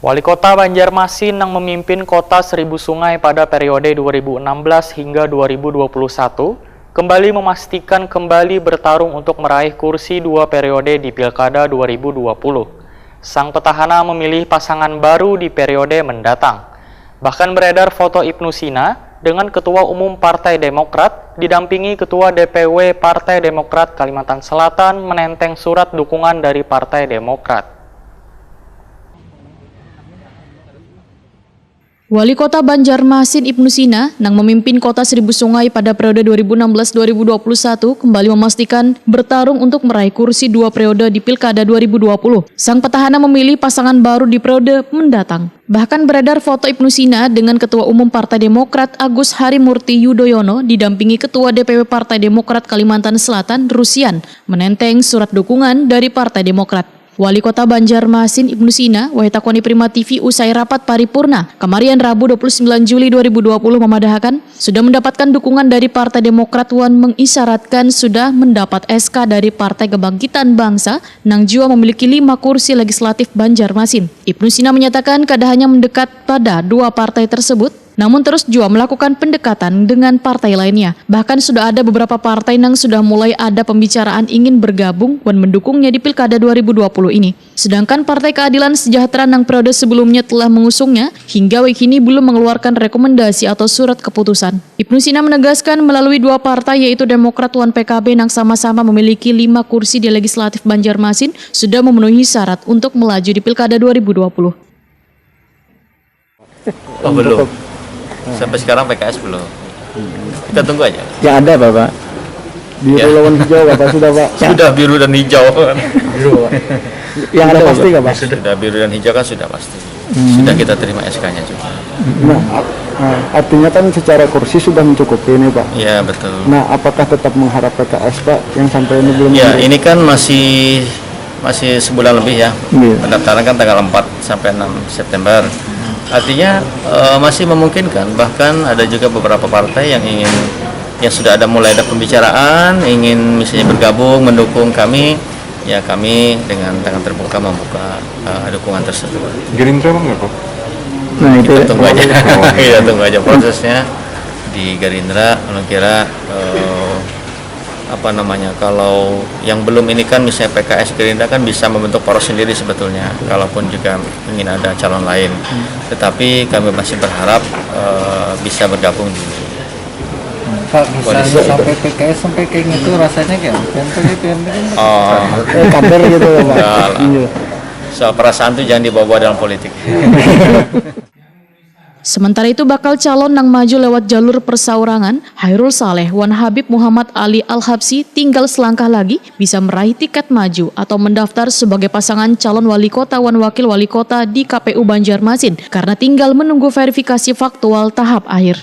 Wali Kota Banjarmasin yang memimpin Kota Seribu Sungai pada periode 2016 hingga 2021 kembali memastikan kembali bertarung untuk meraih kursi 2 periode di Pilkada 2020. Sang petahana memilih pasangan baru di periode mendatang. Bahkan beredar foto Ibnu Sina dengan Ketua Umum Partai Demokrat didampingi Ketua DPW Partai Demokrat Kalimantan Selatan menenteng surat dukungan dari Partai Demokrat. Wali Kota Banjarmasin Ibnu Sina yang memimpin Kota Seribu Sungai pada periode 2016-2021 kembali memastikan bertarung untuk meraih kursi 2 periode di Pilkada 2020. Sang petahana memilih pasangan baru di periode mendatang. Bahkan beredar foto Ibnu Sina dengan Ketua Umum Partai Demokrat Agus Harimurti Yudhoyono didampingi Ketua DPW Partai Demokrat Kalimantan Selatan Rusian menenteng surat dukungan dari Partai Demokrat. Wali Kota Banjarmasin Ibnu Sina, Wahitakoni Prima TV usai rapat paripurna kemarin Rabu 29 Juli 2020 memadahkan sudah mendapatkan dukungan dari Partai Demokrat Wan mengisyaratkan sudah mendapat SK dari Partai Kebangkitan Bangsa nang jua memiliki 5 kursi legislatif Banjarmasin. Ibnu Sina menyatakan keadaannya mendekat pada 2 partai tersebut, namun terus juga melakukan pendekatan dengan partai lainnya. Bahkan sudah ada beberapa partai yang sudah mulai ada pembicaraan ingin bergabung dan mendukungnya di Pilkada 2020 ini. Sedangkan Partai Keadilan Sejahtera yang periode sebelumnya telah mengusungnya, hingga kini belum mengeluarkan rekomendasi atau surat keputusan. Ibnu Sina menegaskan melalui 2 partai yaitu Demokrat dan PKB yang sama-sama memiliki 5 kursi di Legislatif Banjarmasin sudah memenuhi syarat untuk melaju di Pilkada 2020. Oh belum. Sampai sekarang PKS belum. Kita tunggu aja. Yang ada Bapak, biru lawan hijau Bapak sudah Pak? Sudah biru dan hijau. Biru Pak. Yang ada pasti nggak Pak? Sudah biru dan hijau kan sudah pasti. Sudah kita terima SK-nya juga. Nah, artinya kan secara kursi sudah mencukupi ini Pak. Iya betul. Nah, apakah tetap mengharap PKS Pak yang sampai ini belum? Ya ini kan masih sebulan lebih ya. Pendaftaran kan tanggal 4 sampai 6 September. Artinya masih memungkinkan, bahkan ada juga beberapa partai yang sudah mulai ada pembicaraan ingin misalnya bergabung mendukung kami, ya kami dengan tangan terbuka membuka dukungan tersebut. Gerindra nggak Pak? Nah itu Kita tunggu aja, kita tunggu aja prosesnya di Gerindra. Kira kalau yang belum ini kan misalnya PKS Gerindra kan bisa membentuk poros sendiri sebetulnya, kalaupun juga ingin ada calon lain. Tetapi kami masih berharap bisa bergabung di Pak, misalnya sampai PKS sampai kayak gitu rasanya kayak kader gitu Pak. Soal perasaan itu jangan dibawa dalam politik. Sementara itu bakal calon yang maju lewat jalur persaurangan, Hairul Saleh wan Habib Muhammad Ali Al-Habsi tinggal selangkah lagi bisa meraih tiket maju atau mendaftar sebagai pasangan calon wali kota wan wakil wali kota di KPU Banjarmasin karena tinggal menunggu verifikasi faktual tahap akhir.